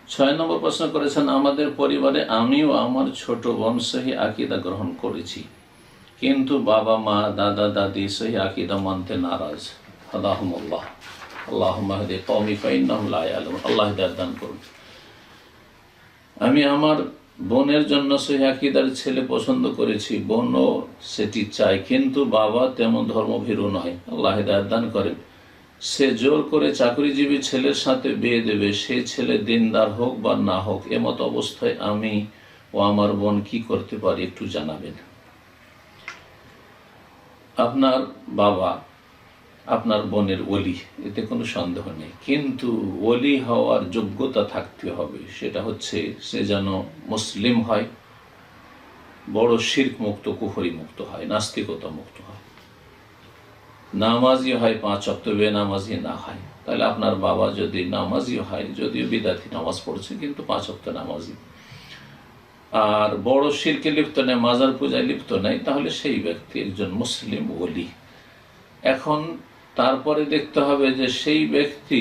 ছয় নম্বর প্রশ্ন করেছেন, আমাদের পরিবারে আমিও আমার ছোট বোন সহি আকীদা গ্রহণ করেছি, কিন্তু বাবা মা দাদা দাদি সহি আকীদা মানতে নারাজ। হাদাহুমুল্লাহ। আল্লাহুম্মা হদি কওমি ফাইন্নাহুম লা ইয়ালামুন। আল্লাহ হিদায়াত দান করুন। আমি আমার বোনের জন্য সহি আকীদার ছেলে পছন্দ করেছি, বোনও সেটি চায়, কিন্তু বাবা তেমন ধর্মভীরু নয়। আল্লাহ হিদায়াত দান করেন। সে জোর করে চাকরিজীবী ছেলের সাথে বিয়ে দেবে, সে ছেলে দিনদার হোক বা না হোক। এমত অবস্থায় আমি ও আমার বোন কি করতে পারি, একটু জানাবেন। আপনার বাবা আপনার বোনের ওলি, এতে কোনো সন্দেহ নেই, কিন্তু ওলি হওয়ার যোগ্যতা থাকতে হবে। সেটা হচ্ছে সে যেন মুসলিম হয়, বড় শিরক মুক্ত, কুফরি মুক্ত হয়, নাস্তিকতা মুক্ত হয়, নামাজি হয়, 5 ওয়াক্ত বেনামাজি না হয়। তাহলে আপনার বাবা যদি নামাজি হয়, যদিও বিদাতি নামাজ পড়ছে, কিন্তু 5 ওয়াক্ত নামাজি, আর বড় শিরকে লিপ্ত নেই, মাজার পূজায় লিপ্ত নেই, তাহলে সেই ব্যক্তি একজন মুসলিম ওলি। এখন তারপরে দেখতে হবে যে সেই ব্যক্তি,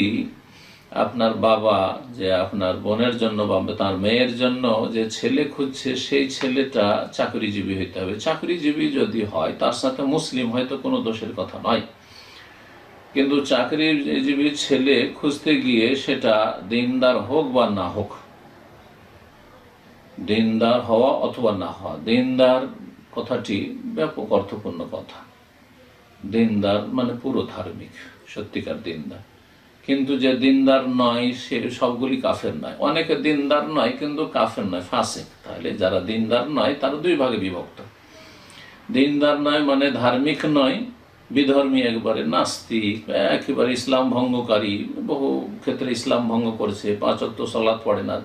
আপনার বাবা যে আপনার বোনের জন্য বা তার মেয়ের জন্য যে ছেলে খুঁজছে, সেই ছেলেটা চাকরিজীবী হইতে হবে। চাকরিজীবী যদি হয়, তার সাথে মুসলিম হয়তো কোনো দোষের কথা নয়, কিন্তু চাকরিজীবী ছেলে খুঁজতে গিয়ে সেটা দিনদার হোক বা না হোক, দিনদার হওয়া অথবা না হওয়া, দিনদার কথাটি ব্যাপক অর্থপূর্ণ কথা। দিনদার মানে পুরো ধার্মিক, সত্যিকার দিনদার। কিন্তু যে দিনদার নয়, সে সবগুলি কাফের নয়। অনেকে দিনদার নয় কিন্তু কাফের নয়, ফাসিক। তাহলে যারা দিনদার নয় তারা দুই ভাগে বিভক্ত। দিনদার নয় মানে ধার্মিক নয়, বিধর্মী, একবারে নাস্তিক, একেবারে ইসলাম ভঙ্গকারী, বহু ক্ষেত্রে ইসলাম ভঙ্গ করেছে, 5 ওয়াক্ত সালাত পড়ে না,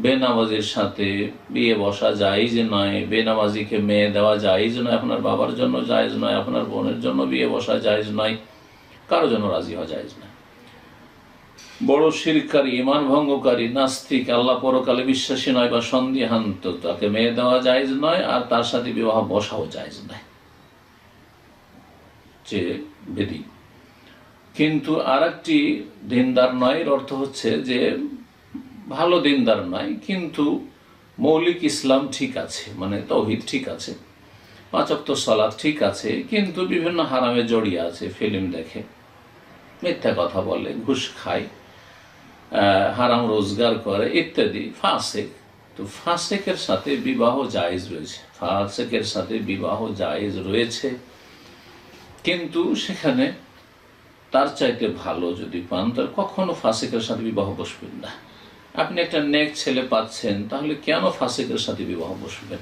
বেনামাজির সাথে বিয়ে বসা জায়েজ নয়, বেনামাজিকে মেয়ে দেওয়া জায়েজ নয়, আপনার বাবার জন্য জায়েজ নয়, আপনার বোনের জন্য বিয়ে বসা জায়েজ নয়, কারো জন্য রাজি হওয়া জায়েজ নয়। বড় শিরকারী, ইমান ভঙ্গকারী, নাস্তিক, আল্লাহ পরকালে বিশ্বাসী নয় বা সন্দিহান্ত, তাকে মেয়ে দেওয়া জায়েজ নয়, আর তার সাথে বিবাহ বসাও জায়েজ নয়, যে বেদি। কিন্তু আর একটি দিনদার নয়, এর অর্থ হচ্ছে যে ভালো দিনদার নয়, কিন্তু মৌলিক ইসলাম ঠিক আছে, মানে তাওহীদ ঠিক আছে, 5 ওয়াক্ত সালাত ঠিক আছে, কিন্তু বিভিন্ন হারামে জড়িয়ে আছে, ফিল্ম দেখে, মিথ্যা কথা বলে, ঘুষ খায়, হারাম রোজগার করে ইত্যাদি, ফাসেক। তো ফাসেকের সাথে বিবাহ জায়েজ রয়েছে, ফাসেকের সাথে বিবাহ জায়েজ রয়েছে, কিন্তু সেখানে তার চাইতে ভালো যদি পান, তাহলে কখনো ফাসেকের সাথে বিবাহ বসবেন না। আপনি একটা নেক ছেলে পাচ্ছেন, তাহলে কেন ফাসেকের সাথে বিবাহ বসবেন?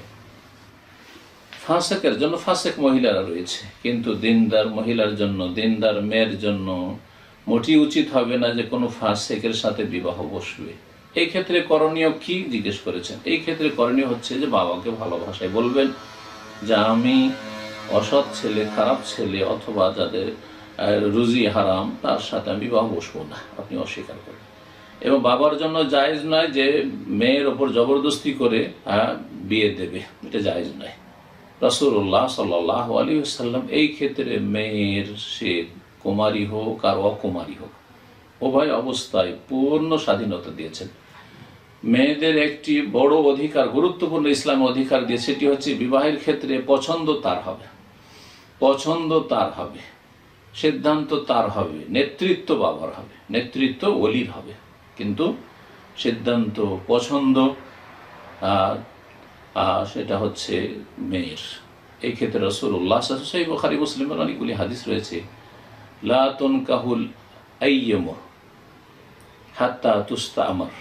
ফাসেকের জন্য ফাসেক মহিলারা রয়েছে, কিন্তু দিনদার মহিলার জন্য, দিনদার মেয়ের জন্য মোটেই উচিত হবে না যে কোনো ফাসেকের সাথে বিবাহ বসবে। এই ক্ষেত্রে করণীয় কি জিজ্ঞেস করেছেন? এই ক্ষেত্রে করণীয় হচ্ছে যে বাবাকে ভালো ভাষায় বলবেন যে আমি অসৎ ছেলে, খারাপ ছেলে, অথবা যাদের রুজি হারাম, তার সাথে আমি বিবাহ বসবো না, আপনি অস্বীকার করেন। এবং বাবার জন্য জায়েজ নয় যে মেয়ের ওপর জবরদস্তি করে বিয়ে দেবে, এটা জায়েজ নয়। রাসূলুল্লাহ সাল্লাল্লাহু আলাইহি ওয়াসাল্লাম এই ক্ষেত্রে মেয়ের, সে কুমারী হোক আর অকুমারী হোক, উভয় অবস্থায় পূর্ণ স্বাধীনতা দিয়েছেন। মেয়েদের একটি বড় অধিকার, গুরুত্বপূর্ণ ইসলামী অধিকার দিয়ে, সেটি হচ্ছে বিবাহের ক্ষেত্রে পছন্দ তার হবে, পছন্দ তার হবে, সিদ্ধান্ত তার হবে, নেতৃত্ব বাবার হবে, নেতৃত্ব ওলির হবে, কিন্তু সিদ্ধান্ত, পছন্দ সেটা হচ্ছে মেয়ের। এই ক্ষেত্রে রাসূলুল্লাহ সাল্লাল্লাহু আলাইহি ওয়াসাল্লাম, বুখারী মুসলিমের অনেকগুলি হাদিস রয়েছে, লা তুনকাহুল আইয়ামু হাত্তা তুস্তামার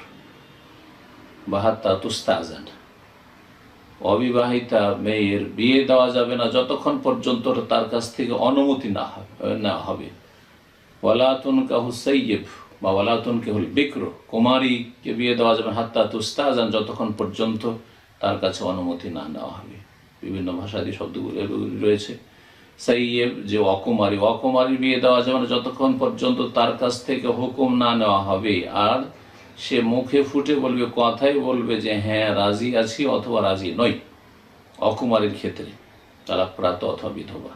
বা হাত্তা তুস্তাজান। অবিবাহিতা মেয়ের বিয়ে দেওয়া যাবে না যতক্ষণ পর্যন্ত তার কাছ থেকে অনুমতি না হবে। ওয়ালা তুনকাহু সাইয়্যিব বা ওয়ালা তুনকাহুল বিক্র, কুমারীকে বিয়ে দেওয়া যাবে হাত্তা তুস্তাজান, যতক্ষণ পর্যন্ত তার কাছে অনুমতি না নেওয়া হবে। বিভিন্ন ভাষাদি শব্দগুলো রয়েছে। সাইয়্যিব যে অকুমারী, অকুমারীর বিয়ে দেওয়া যাবে না যতক্ষণ পর্যন্ত তার কাছ থেকে হুকুম না নেওয়া হবে, আর সে মুখে ফুটে বলবে, কথাই বলবে যে হ্যাঁ রাজি আছি অথবা রাজি নই, অকুমারীর ক্ষেত্রে, তারা প্রাত অথবা বিধবা।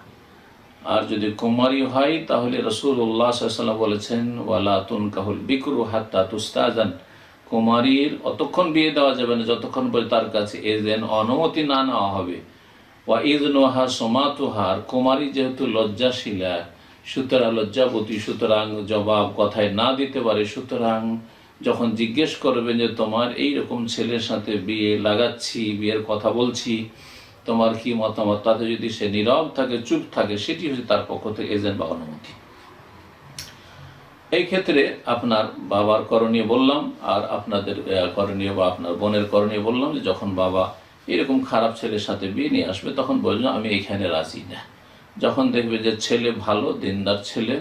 আর যদি কুমারী হয়, তাহলে রাসূলুল্লাহ সাল্লাল্লাহু আলাইহি ওয়াসাল্লাম বলেছেন, ওয়ালা তুনকাহুল বিকরু হাত্তা তুস্তাজান, কুমারীর অতক্ষণ বিয়ে দেওয়া যাবে না যতক্ষণ পর্যন্ত তার কাছে এজেন অনুমতি না নেওয়া হবে। ওয়া ইজনুহা সমাতুহার, কুমারী যেহেতু লজ্জাশীলা, সুতরাং লজ্জাবতী, সুতরাং জবাব কথায় না দিতে পারে, সুতরাং যখন জিজ্ঞেস করবেন যে তোমার এইরকম ছেলের সাথে বিয়ে লাগাচ্ছি, বিয়ের কথা বলছি, তোমার কি মতামত, তাতে যদি সে নীরব থাকে, চুপ থাকে, সেটি হচ্ছে তার পক্ষ থেকে এজেন্ট বা অনুমতি। এই ক্ষেত্রে আপনার বাবার করণীয় বললাম, আর আপনাদের করণীয় বা আপনার বোনের করণীয় বললাম যে যখন বাবা এরকম খারাপ ছেলের সাথে বিয়ে নিয়ে আসবে তখন বললাম আমি এখানে রাজি না। যখন দেখবে যে ছেলে ভালো, দিনদার ছেলে,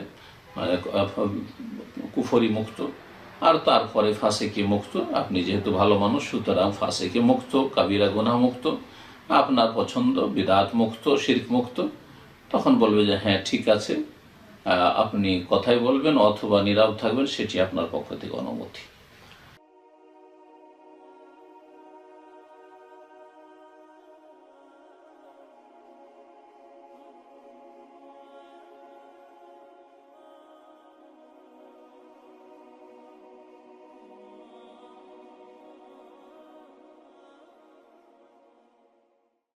কুফরি মুক্ত, আর তারপরে ফাসেকি মুক্ত, আপনি যেহেতু ভালো মানুষ সুতরাং ফাসেকি মুক্ত, কাবিরা গুনাহ মুক্ত, আপনার পছন্দ বিদআত মুক্ত, শিরক মুক্ত, তখন বলবে যে হ্যাঁ ঠিক আছে, আপনি কথাই বলবেন অথবা নীরব থাকবেন, সেটি আপনার পক্ষ থেকে অনুমতি।